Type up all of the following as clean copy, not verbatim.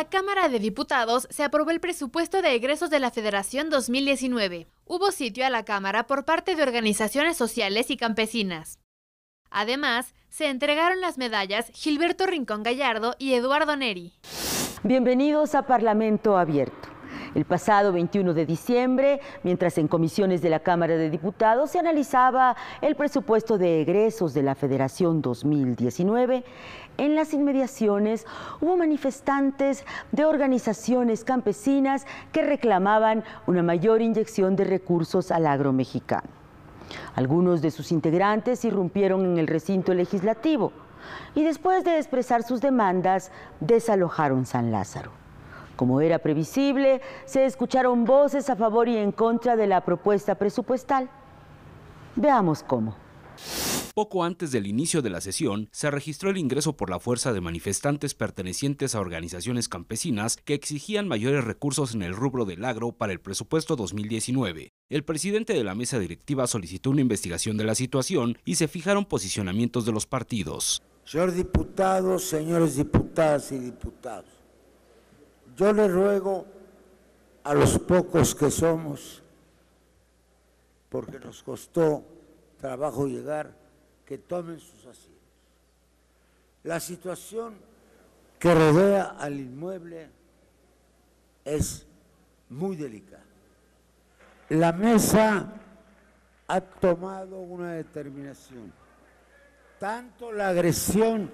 la Cámara de Diputados se aprobó el presupuesto de egresos de la Federación 2019. Hubo sitio a la Cámara por parte de organizaciones sociales y campesinas. Además, se entregaron las medallas Gilberto Rincón Gallardo y Eduardo Neri. Bienvenidos a Parlamento Abierto. El pasado 21 de diciembre, mientras en comisiones de la Cámara de Diputados se analizaba el presupuesto de egresos de la Federación 2019, en las inmediaciones hubo manifestantes de organizaciones campesinas que reclamaban una mayor inyección de recursos al agro mexicano. Algunos de sus integrantes irrumpieron en el recinto legislativo y después de expresar sus demandas, desalojaron San Lázaro. Como era previsible, se escucharon voces a favor y en contra de la propuesta presupuestal. Veamos cómo. Poco antes del inicio de la sesión, se registró el ingreso por la fuerza de manifestantes pertenecientes a organizaciones campesinas que exigían mayores recursos en el rubro del agro para el presupuesto 2019. El presidente de la mesa directiva solicitó una investigación de la situación y se fijaron posicionamientos de los partidos. Señores diputados, señores diputadas y diputados, yo les ruego a los pocos que somos, porque nos costó trabajo llegar, que tomen sus asientos. La situación que rodea al inmueble es muy delicada. La mesa ha tomado una determinación, tanto la agresión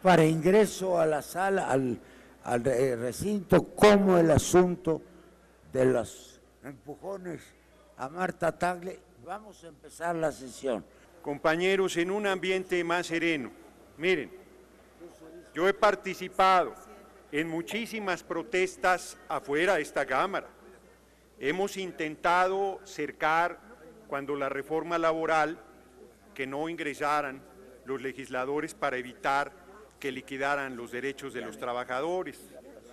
para ingreso a la sala, al recinto, como el asunto de los empujones a Marta Tagle. Vamos a empezar la sesión. Compañeros, en un ambiente más sereno. Miren, yo he participado en muchísimas protestas afuera de esta Cámara. Hemos intentado cercar, cuando la reforma laboral, que no ingresaran los legisladores para evitar que liquidaran los derechos de los trabajadores.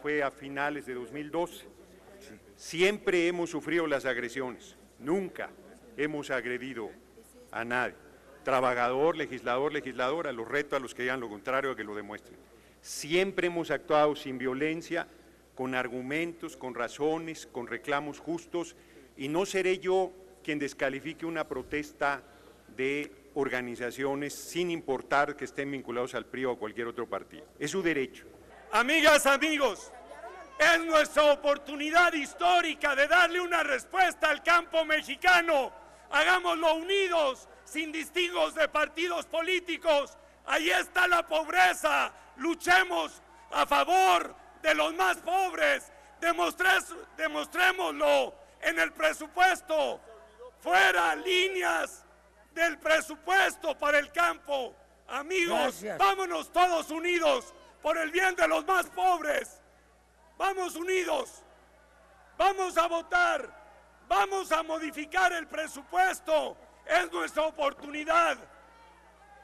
Fue a finales de 2012. Siempre hemos sufrido las agresiones, nunca hemos agredido a nadie. Trabajador, legislador, legisladora, los reto a los que digan lo contrario a que lo demuestren. Siempre hemos actuado sin violencia, con argumentos, con razones, con reclamos justos, y no seré yo quien descalifique una protesta de organizaciones sin importar que estén vinculados al PRI o a cualquier otro partido. Es su derecho. Amigas, amigos, es nuestra oportunidad histórica de darle una respuesta al campo mexicano. Hagámoslo unidos, sin distingos de partidos políticos. Ahí está la pobreza. Luchemos a favor de los más pobres. Demostrémoslo en el presupuesto. Fuera líneas del presupuesto para el campo. Amigos, gracias. Vámonos todos unidos por el bien de los más pobres. Vamos unidos, vamos a votar, vamos a modificar el presupuesto. Es nuestra oportunidad.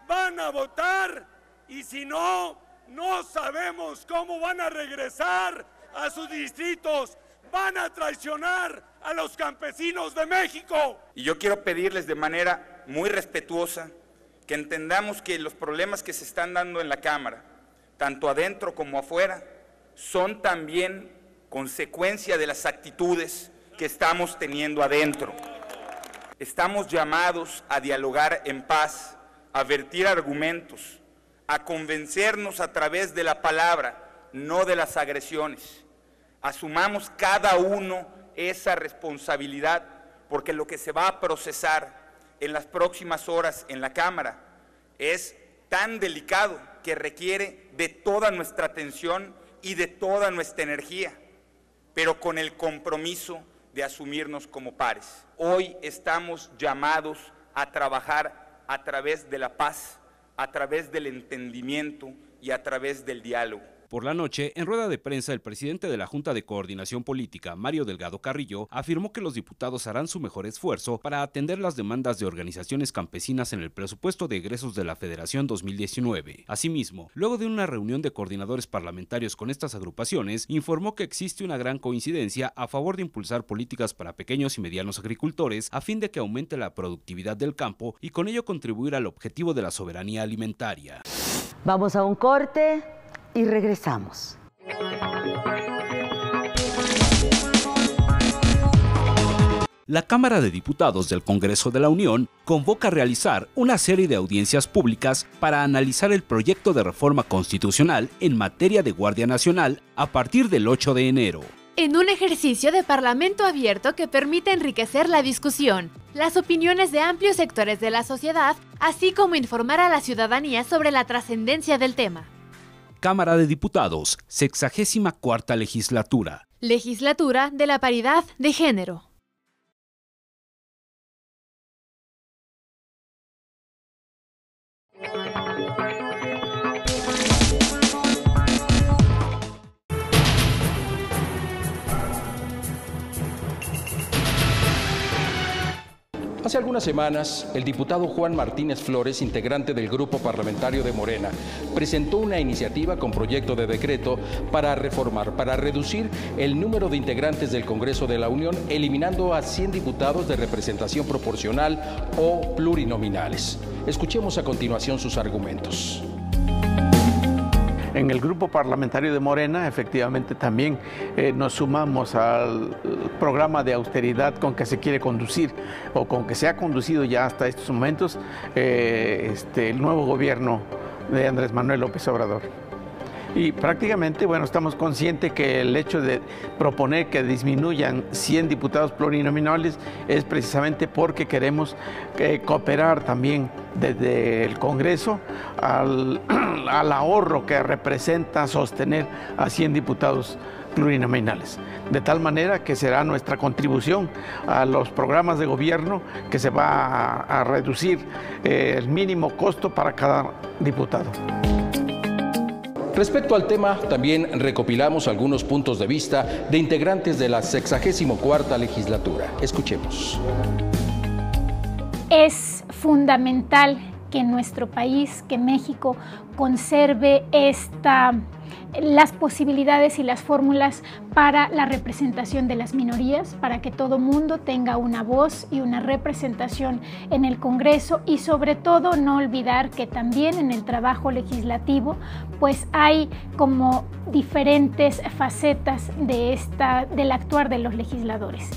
Van a votar y si no, no sabemos cómo van a regresar a sus distritos. Van a traicionar a los campesinos de México. Y yo quiero pedirles de manera muy respetuosa que entendamos que los problemas que se están dando en la Cámara, tanto adentro como afuera, son también consecuencia de las actitudes que estamos teniendo adentro. Estamos llamados a dialogar en paz, a vertir argumentos, a convencernos a través de la palabra, no de las agresiones. Asumamos cada uno esa responsabilidad, porque lo que se va a procesar en las próximas horas en la Cámara es tan delicado que requiere de toda nuestra atención y de toda nuestra energía, pero con el compromiso de asumirnos como pares. Hoy estamos llamados a trabajar a través de la paz, a través del entendimiento y a través del diálogo. Por la noche, en rueda de prensa, el presidente de la Junta de Coordinación Política, Mario Delgado Carrillo, afirmó que los diputados harán su mejor esfuerzo para atender las demandas de organizaciones campesinas en el presupuesto de egresos de la Federación 2019. Asimismo, luego de una reunión de coordinadores parlamentarios con estas agrupaciones, informó que existe una gran coincidencia a favor de impulsar políticas para pequeños y medianos agricultores a fin de que aumente la productividad del campo y con ello contribuir al objetivo de la soberanía alimentaria. Vamos a un corte y regresamos. La Cámara de Diputados del Congreso de la Unión convoca a realizar una serie de audiencias públicas para analizar el proyecto de reforma constitucional en materia de Guardia Nacional a partir del 8 de enero. En un ejercicio de parlamento abierto que permite enriquecer la discusión, las opiniones de amplios sectores de la sociedad, así como informar a la ciudadanía sobre la trascendencia del tema. Cámara de Diputados, 64ª legislatura. Legislatura de la paridad de género. Hace algunas semanas, el diputado Juan Martínez Flores, integrante del Grupo Parlamentario de Morena, presentó una iniciativa con proyecto de decreto para reformar, para reducir el número de integrantes del Congreso de la Unión, eliminando a 100 diputados de representación proporcional o plurinominales. Escuchemos a continuación sus argumentos. En el Grupo Parlamentario de Morena, efectivamente, también nos sumamos al programa de austeridad con que se quiere conducir, o con que se ha conducido ya hasta estos momentos, el nuevo gobierno de Andrés Manuel López Obrador. Y prácticamente, bueno, estamos conscientes que el hecho de proponer que disminuyan 100 diputados plurinominales es precisamente porque queremos cooperar también desde el Congreso al ahorro que representa sostener a 100 diputados plurinominales. De tal manera que será nuestra contribución a los programas de gobierno que se va a reducir el mínimo costo para cada diputado. Respecto al tema, también recopilamos algunos puntos de vista de integrantes de la 64ª legislatura. Escuchemos. Es fundamental que nuestro país, que México, conserve las posibilidades y las fórmulas para la representación de las minorías, para que todo mundo tenga una voz y una representación en el Congreso, y sobre todo no olvidar que también en el trabajo legislativo pues hay como diferentes facetas del actuar de los legisladores.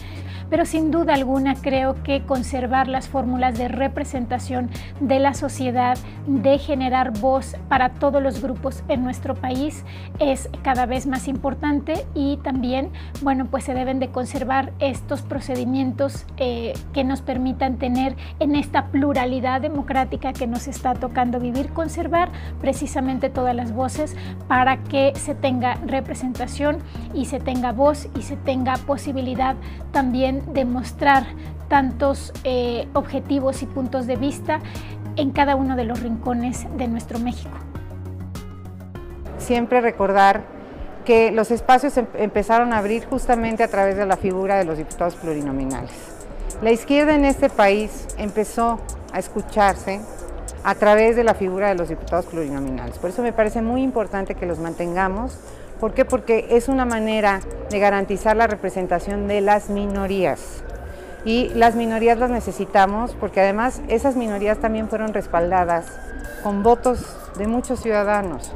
Pero sin duda alguna creo que conservar las fórmulas de representación de la sociedad, de generar voz para todos los grupos en nuestro país es cada vez más importante, y también, bueno, pues se deben de conservar estos procedimientos que nos permitan tener en esta pluralidad democrática que nos está tocando vivir, conservar precisamente todas las voces para que se tenga representación y se tenga voz y se tenga posibilidad también de mostrar tantos objetivos y puntos de vista en cada uno de los rincones de nuestro México. Siempre recordar que los espacios empezaron a abrir justamente a través de la figura de los diputados plurinominales. La izquierda en este país empezó a escucharse a través de la figura de los diputados plurinominales. Por eso me parece muy importante que los mantengamos. ¿Por qué? Porque es una manera de garantizar la representación de las minorías. Y las minorías las necesitamos porque además esas minorías también fueron respaldadas con votos de muchos ciudadanos.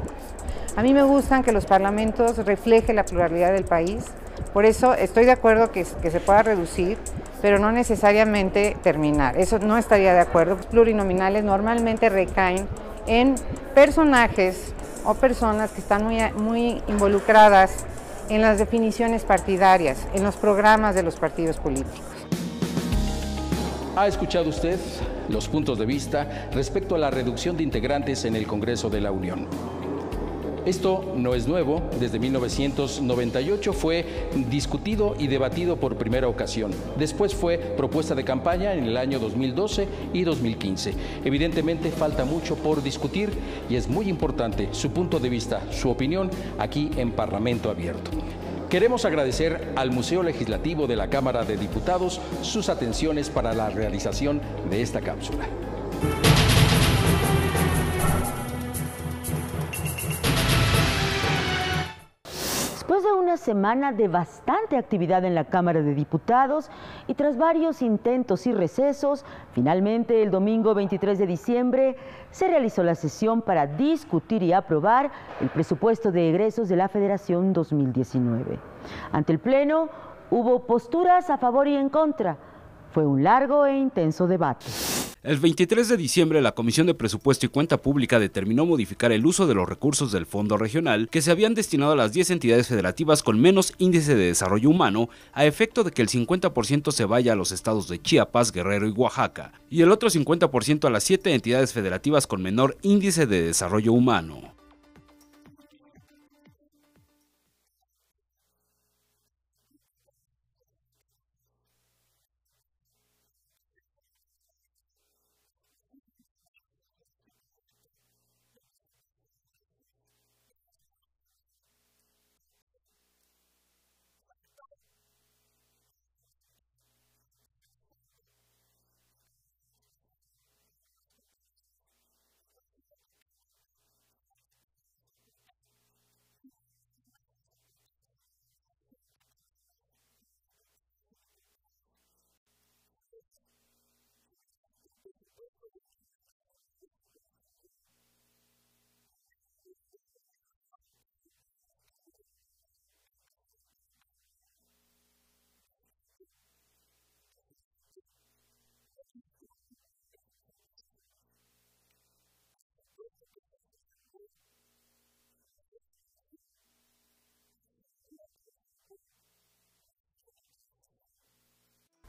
A mí me gustan que los parlamentos reflejen la pluralidad del país, por eso estoy de acuerdo que se pueda reducir, pero no necesariamente terminar. Eso no estaría de acuerdo. Los plurinominales normalmente recaen en personajes o personas que están muy involucradas en las definiciones partidarias, en los programas de los partidos políticos. ¿Ha escuchado usted los puntos de vista respecto a la reducción de integrantes en el Congreso de la Unión? Esto no es nuevo, desde 1998 fue discutido y debatido por primera ocasión. Después fue propuesta de campaña en el año 2012 y 2015. Evidentemente falta mucho por discutir y es muy importante su punto de vista, su opinión aquí en Parlamento Abierto. Queremos agradecer al Museo Legislativo de la Cámara de Diputados sus atenciones para la realización de esta cápsula. Después de una semana de bastante actividad en la Cámara de Diputados y tras varios intentos y recesos, finalmente el domingo 23 de diciembre se realizó la sesión para discutir y aprobar el presupuesto de egresos de la Federación 2019. Ante el Pleno hubo posturas a favor y en contra, Fue un largo e intenso debate. El 23 de diciembre, la Comisión de Presupuesto y Cuenta Pública determinó modificar el uso de los recursos del Fondo Regional que se habían destinado a las 10 entidades federativas con menos índice de desarrollo humano, a efecto de que el 50% se vaya a los estados de Chiapas, Guerrero y Oaxaca, y el otro 50% a las 7 entidades federativas con menor índice de desarrollo humano.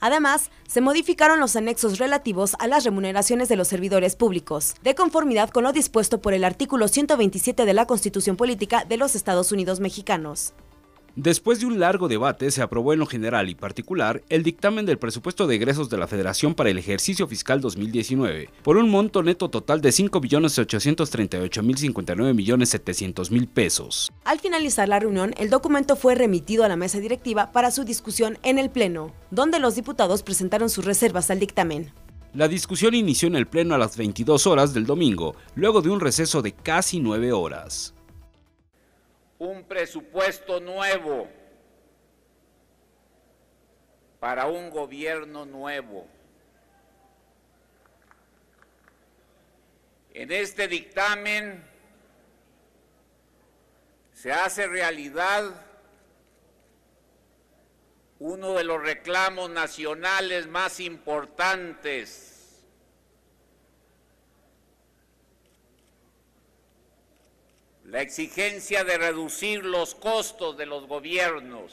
Además, se modificaron los anexos relativos a las remuneraciones de los servidores públicos, de conformidad con lo dispuesto por el artículo 127 de la Constitución Política de los Estados Unidos Mexicanos. Después de un largo debate, se aprobó en lo general y particular el dictamen del presupuesto de egresos de la Federación para el ejercicio fiscal 2019, por un monto neto total de 5.838.059.700.000 pesos. Al finalizar la reunión, el documento fue remitido a la mesa directiva para su discusión en el Pleno, donde los diputados presentaron sus reservas al dictamen. La discusión inició en el Pleno a las 22 horas del domingo, luego de un receso de casi 9 horas. Un presupuesto nuevo para un gobierno nuevo. En este dictamen se hace realidad uno de los reclamos nacionales más importantes, la exigencia de reducir los costos de los gobiernos,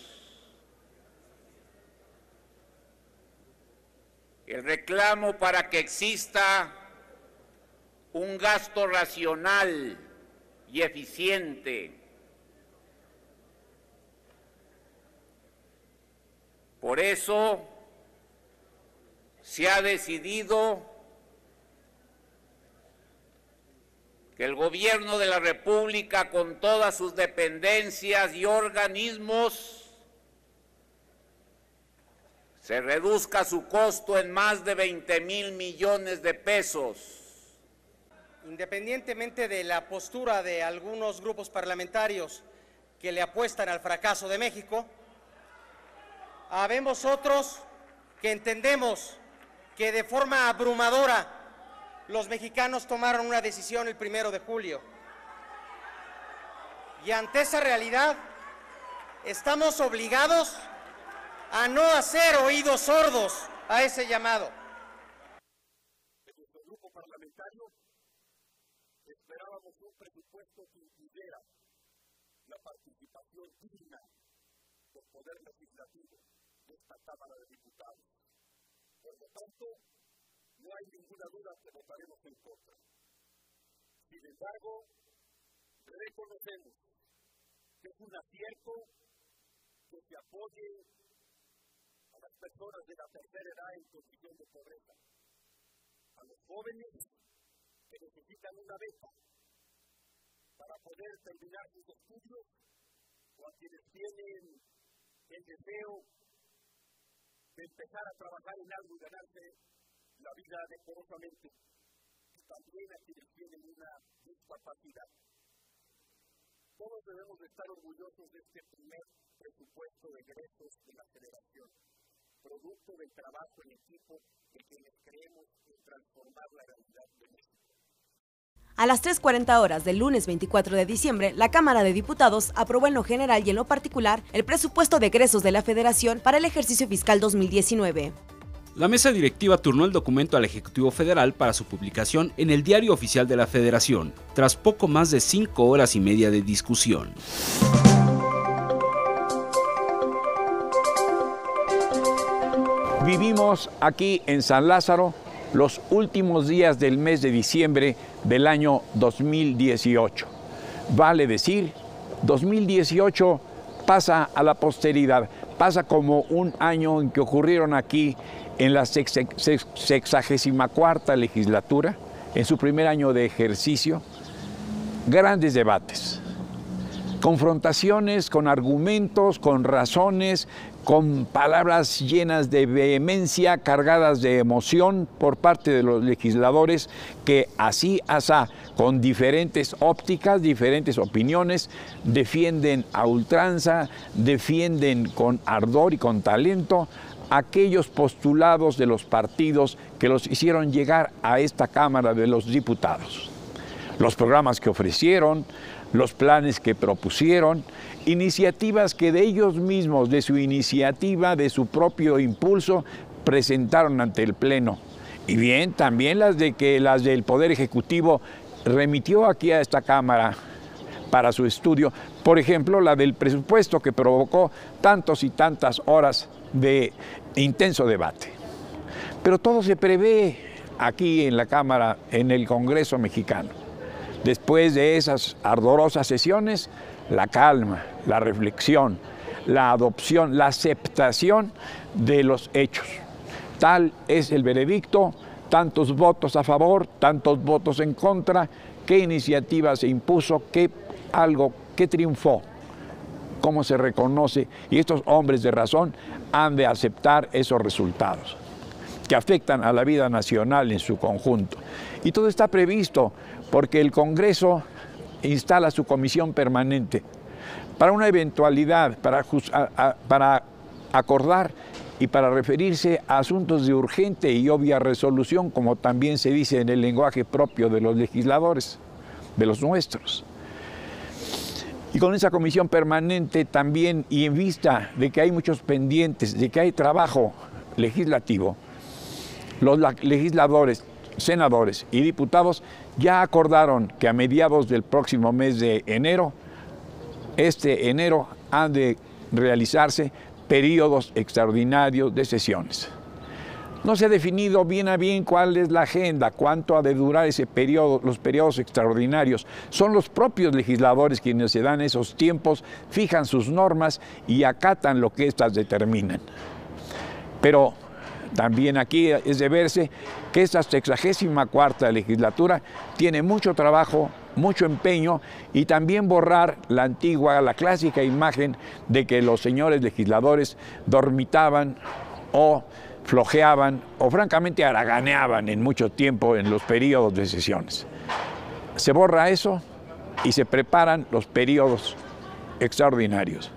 el reclamo para que exista un gasto racional y eficiente. Por eso se ha decidido que el gobierno de la República, con todas sus dependencias y organismos, se reduzca su costo en más de 20,000 millones de pesos. Independientemente de la postura de algunos grupos parlamentarios que le apuestan al fracaso de México, habemos otros que entendemos que de forma abrumadora los mexicanos tomaron una decisión el 1 de julio. Y ante esa realidad, estamos obligados a no hacer oídos sordos a ese llamado. De nuestro grupo parlamentario esperábamos un presupuesto que incluyera la participación digna del Poder Legislativo de esta Cámara de Diputados. Por lo tanto, no hay ninguna duda que votaremos en contra. Sin embargo, reconocemos que es un acierto que se apoye a las personas de la tercera edad en condición de pobreza, a los jóvenes que necesitan una beca para poder terminar sus estudios, o a quienes tienen el deseo de empezar a trabajar en algo y ganarse la vida decorosamente, y también a quienes tienen una discapacidad. Todos debemos de estar orgullosos de este primer presupuesto de egresos de la Federación, producto del trabajo en equipo de quienes creemos en transformar la realidad de México. A las 3:40 horas del lunes 24 de diciembre, la Cámara de Diputados aprobó en lo general y en lo particular el presupuesto de egresos de la Federación para el ejercicio fiscal 2019. La mesa directiva turnó el documento al Ejecutivo Federal para su publicación en el Diario Oficial de la Federación, tras poco más de 5 horas y media de discusión. Vivimos aquí en San Lázaro los últimos días del mes de diciembre del año 2018. Vale decir, 2018 pasa a la posteridad, pasa como un año en que ocurrieron aquí en la 64ª legislatura, en su primer año de ejercicio, grandes debates, confrontaciones con argumentos, con razones, con palabras llenas de vehemencia, cargadas de emoción por parte de los legisladores que así, con diferentes ópticas, diferentes opiniones, defienden a ultranza, defienden con ardor y con talento aquellos postulados de los partidos que los hicieron llegar a esta Cámara de los Diputados. Los programas que ofrecieron, los planes que propusieron, iniciativas que de ellos mismos, de su iniciativa, de su propio impulso, presentaron ante el Pleno. Y bien, también las del Poder Ejecutivo remitió aquí a esta Cámara para su estudio. Por ejemplo, la del presupuesto, que provocó tantas y tantas horas de intenso debate. Pero todo se prevé aquí en la Cámara, en el Congreso mexicano. Después de esas ardorosas sesiones, la calma, la reflexión, la adopción, la aceptación de los hechos. Tal es el veredicto, tantos votos a favor, tantos votos en contra, qué iniciativa se impuso, qué triunfó, cómo se reconoce, y estos hombres de razón han de aceptar esos resultados que afectan a la vida nacional en su conjunto. Y todo está previsto porque el Congreso instala su comisión permanente para una eventualidad, para acordar y para referirse a asuntos de urgente y obvia resolución, como también se dice en el lenguaje propio de los legisladores, de los nuestros. Y con esa comisión permanente también, y en vista de que hay muchos pendientes, de que hay trabajo legislativo, los legisladores, senadores y diputados ya acordaron que a mediados del próximo mes de enero, este enero, han de realizarse periodos extraordinarios de sesiones. No se ha definido bien a bien cuál es la agenda, cuánto ha de durar ese periodo, los periodos extraordinarios. Son los propios legisladores quienes se dan esos tiempos, fijan sus normas y acatan lo que éstas determinan. Pero también aquí es de verse que esta 64ª legislatura tiene mucho trabajo, mucho empeño y también borrar la clásica imagen de que los señores legisladores dormitaban o flojeaban o francamente haraganeaban en mucho tiempo en los periodos de sesiones. Se borra eso y se preparan los periodos extraordinarios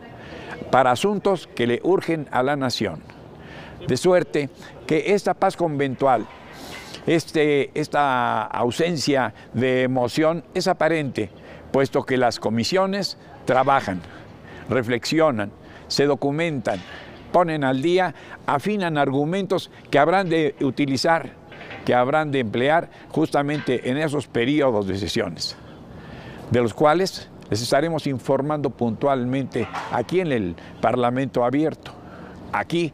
para asuntos que le urgen a la nación. De suerte que esta paz conventual, esta ausencia de emoción es aparente, puesto que las comisiones trabajan, reflexionan, se documentan, ponen al día, afinan argumentos que habrán de utilizar, que habrán de emplear justamente en esos periodos de sesiones, de los cuales les estaremos informando puntualmente aquí en el Parlamento Abierto, aquí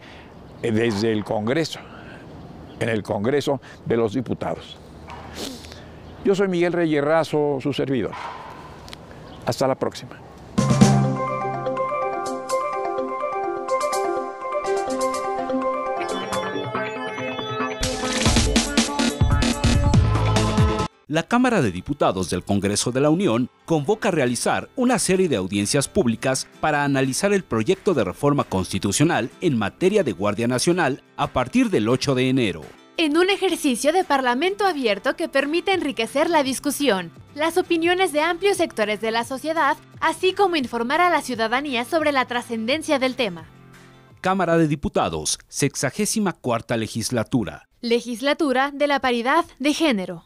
desde el Congreso, en el Congreso de los Diputados. Yo soy Miguel Reyes Razo, su servidor. Hasta la próxima. La Cámara de Diputados del Congreso de la Unión convoca a realizar una serie de audiencias públicas para analizar el proyecto de reforma constitucional en materia de Guardia Nacional a partir del 8 de enero. En un ejercicio de parlamento abierto que permite enriquecer la discusión, las opiniones de amplios sectores de la sociedad, así como informar a la ciudadanía sobre la trascendencia del tema. Cámara de Diputados, 64ª legislatura. Legislatura de la paridad de género.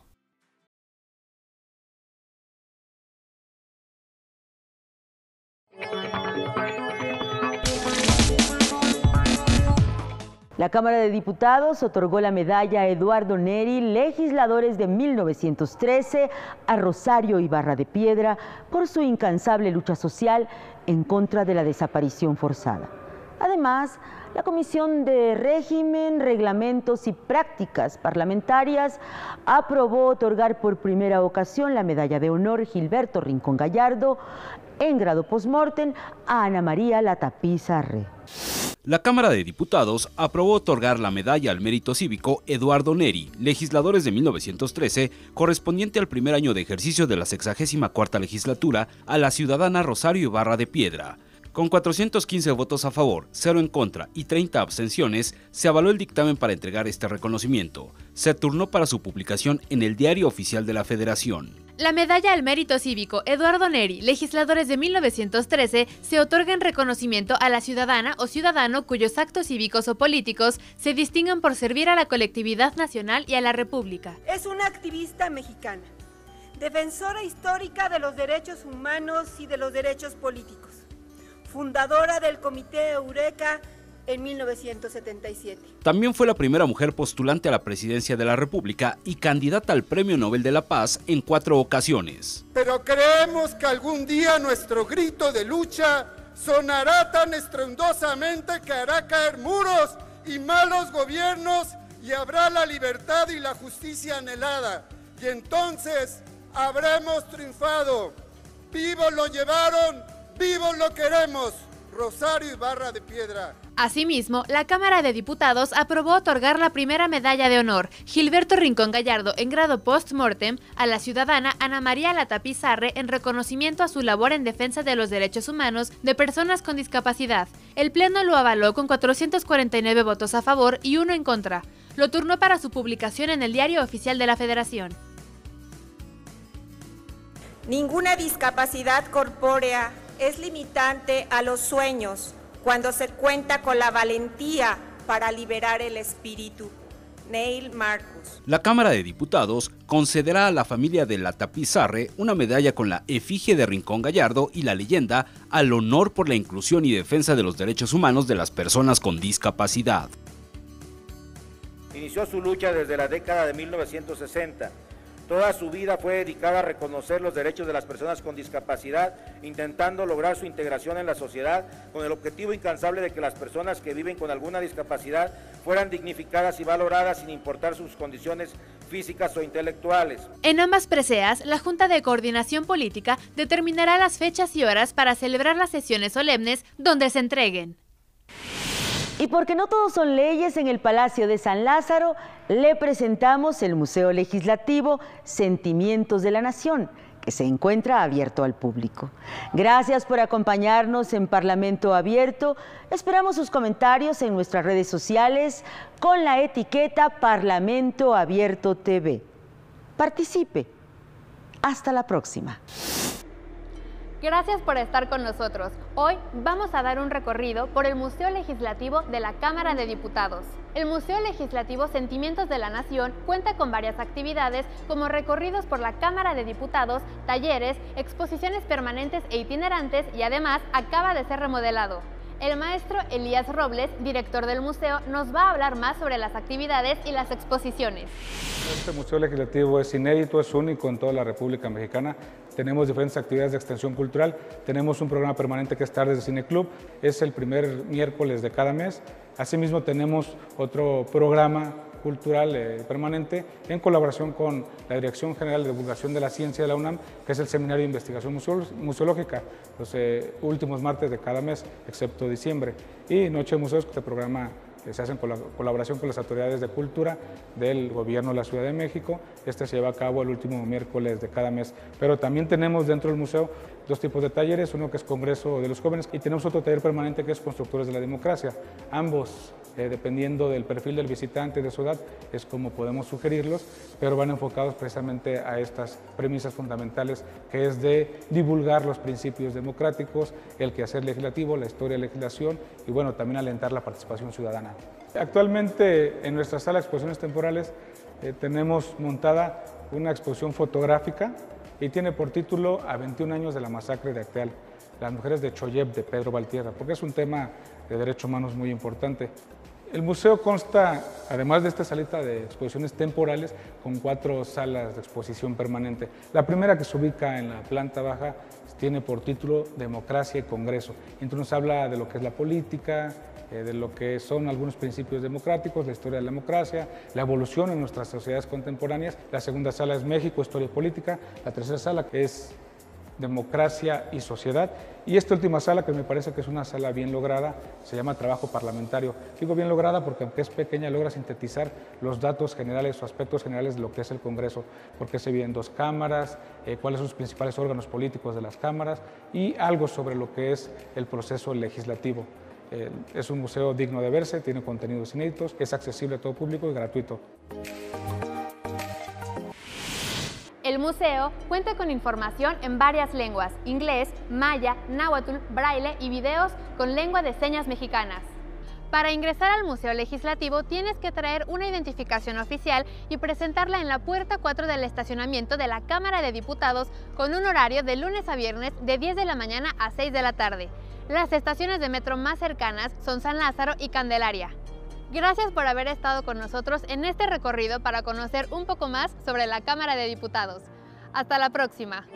La Cámara de Diputados otorgó la medalla a Eduardo Neri, legisladores de 1913, a Rosario Ibarra de Piedra, por su incansable lucha social en contra de la desaparición forzada. Además, la Comisión de Régimen, Reglamentos y Prácticas Parlamentarias aprobó otorgar por primera ocasión la medalla de honor Gilberto Rincón Gallardo en grado post-mortem a Ana María Latapí Sarre. La Cámara de Diputados aprobó otorgar la medalla al mérito cívico Eduardo Neri, legisladores de 1913, correspondiente al primer año de ejercicio de la 64ª legislatura, a la ciudadana Rosario Ibarra de Piedra. Con 415 votos a favor, 0 en contra y 30 abstenciones, se avaló el dictamen para entregar este reconocimiento. Se turnó para su publicación en el Diario Oficial de la Federación. La medalla al mérito cívico Eduardo Neri, legisladores de 1913, se otorga en reconocimiento a la ciudadana o ciudadano cuyos actos cívicos o políticos se distingan por servir a la colectividad nacional y a la República. Es una activista mexicana, defensora histórica de los derechos humanos y de los derechos políticos, fundadora del Comité Eureka en 1977. También fue la primera mujer postulante a la presidencia de la República y candidata al Premio Nobel de la Paz en 4 ocasiones. Pero creemos que algún día nuestro grito de lucha sonará tan estruendosamente que hará caer muros y malos gobiernos y habrá la libertad y la justicia anhelada. Y entonces habremos triunfado. Vivos lo llevaron, vivos lo queremos. Rosario Ibarra de Piedra. Asimismo, la Cámara de Diputados aprobó otorgar la primera medalla de honor, Gilberto Rincón Gallardo, en grado post-mortem, a la ciudadana Ana María Latapí Sarre en reconocimiento a su labor en defensa de los derechos humanos de personas con discapacidad. El Pleno lo avaló con 449 votos a favor y 1 en contra. Lo turnó para su publicación en el Diario Oficial de la Federación. Ninguna discapacidad corpórea es limitante a los sueños cuando se cuenta con la valentía para liberar el espíritu. Neil Marcus. La Cámara de Diputados concederá a la familia de Latapí Sarre una medalla con la efigie de Rincón Gallardo y la leyenda al honor por la inclusión y defensa de los derechos humanos de las personas con discapacidad. Inició su lucha desde la década de 1960. Toda su vida fue dedicada a reconocer los derechos de las personas con discapacidad, intentando lograr su integración en la sociedad, con el objetivo incansable de que las personas que viven con alguna discapacidad fueran dignificadas y valoradas sin importar sus condiciones físicas o intelectuales. En ambas preseas, la Junta de Coordinación Política determinará las fechas y horas para celebrar las sesiones solemnes donde se entreguen. Y porque no todos son leyes, en el Palacio de San Lázaro le presentamos el Museo Legislativo Sentimientos de la Nación, que se encuentra abierto al público. Gracias por acompañarnos en Parlamento Abierto. Esperamos sus comentarios en nuestras redes sociales con la etiqueta Parlamento Abierto TV. Participe. Hasta la próxima. Gracias por estar con nosotros. Hoy vamos a dar un recorrido por el Museo Legislativo de la Cámara de Diputados. El Museo Legislativo Sentimientos de la Nación cuenta con varias actividades como recorridos por la Cámara de Diputados, talleres, exposiciones permanentes e itinerantes y además acaba de ser remodelado. El maestro Elías Robles, director del museo, nos va a hablar más sobre las actividades y las exposiciones. Este Museo Legislativo es inédito, es único en toda la República Mexicana. Tenemos diferentes actividades de extensión cultural. Tenemos un programa permanente que es Tardes de Cine Club, es el primer miércoles de cada mes. Asimismo tenemos otro programa cultural permanente en colaboración con la Dirección General de Divulgación de la Ciencia de la UNAM, que es el Seminario de Investigación Museológica, los últimos martes de cada mes, excepto diciembre. Y Noche de Museos, este programa que se hace en colaboración con las autoridades de cultura del Gobierno de la Ciudad de México. Este se lleva a cabo el último miércoles de cada mes. Pero también tenemos dentro del museo dos tipos de talleres, uno que es Congreso de los Jóvenes y tenemos otro taller permanente que es Constructores de la Democracia. Ambos, dependiendo del perfil del visitante, de su edad, es como podemos sugerirlos, pero van enfocados precisamente a estas premisas fundamentales, que es de divulgar los principios democráticos, el quehacer legislativo, la historia de la legislación y bueno, también alentar la participación ciudadana. Actualmente en nuestra sala de exposiciones temporales tenemos montada una exposición fotográfica y tiene por título A 21 años de la masacre de Acteal, las mujeres de Choyep, de Pedro Valtierra, porque es un tema de derechos humanos muy importante. El museo consta, además de esta salita de exposiciones temporales, con 4 salas de exposición permanente. La primera, que se ubica en la planta baja, tiene por título Democracia y Congreso. Entonces nos habla de lo que es la política, de lo que son algunos principios democráticos, la historia de la democracia, la evolución en nuestras sociedades contemporáneas. La segunda sala es México, Historia y Política. La tercera sala es Democracia y Sociedad. Y esta última sala, que me parece que es una sala bien lograda, se llama Trabajo Parlamentario. Digo bien lograda porque, aunque es pequeña, logra sintetizar los datos generales o aspectos generales de lo que es el Congreso, porque se dividen 2 cámaras, cuáles son los principales órganos políticos de las cámaras y algo sobre lo que es el proceso legislativo. Es un museo digno de verse, tiene contenidos inéditos, es accesible a todo público y gratuito. El museo cuenta con información en varias lenguas: inglés, maya, náhuatl, braille y videos con lengua de señas mexicanas. Para ingresar al Museo Legislativo tienes que traer una identificación oficial y presentarla en la puerta 4 del estacionamiento de la Cámara de Diputados, con un horario de lunes a viernes de 10 de la mañana a 6 de la tarde. Las estaciones de metro más cercanas son San Lázaro y Candelaria. Gracias por haber estado con nosotros en este recorrido para conocer un poco más sobre la Cámara de Diputados. Hasta la próxima.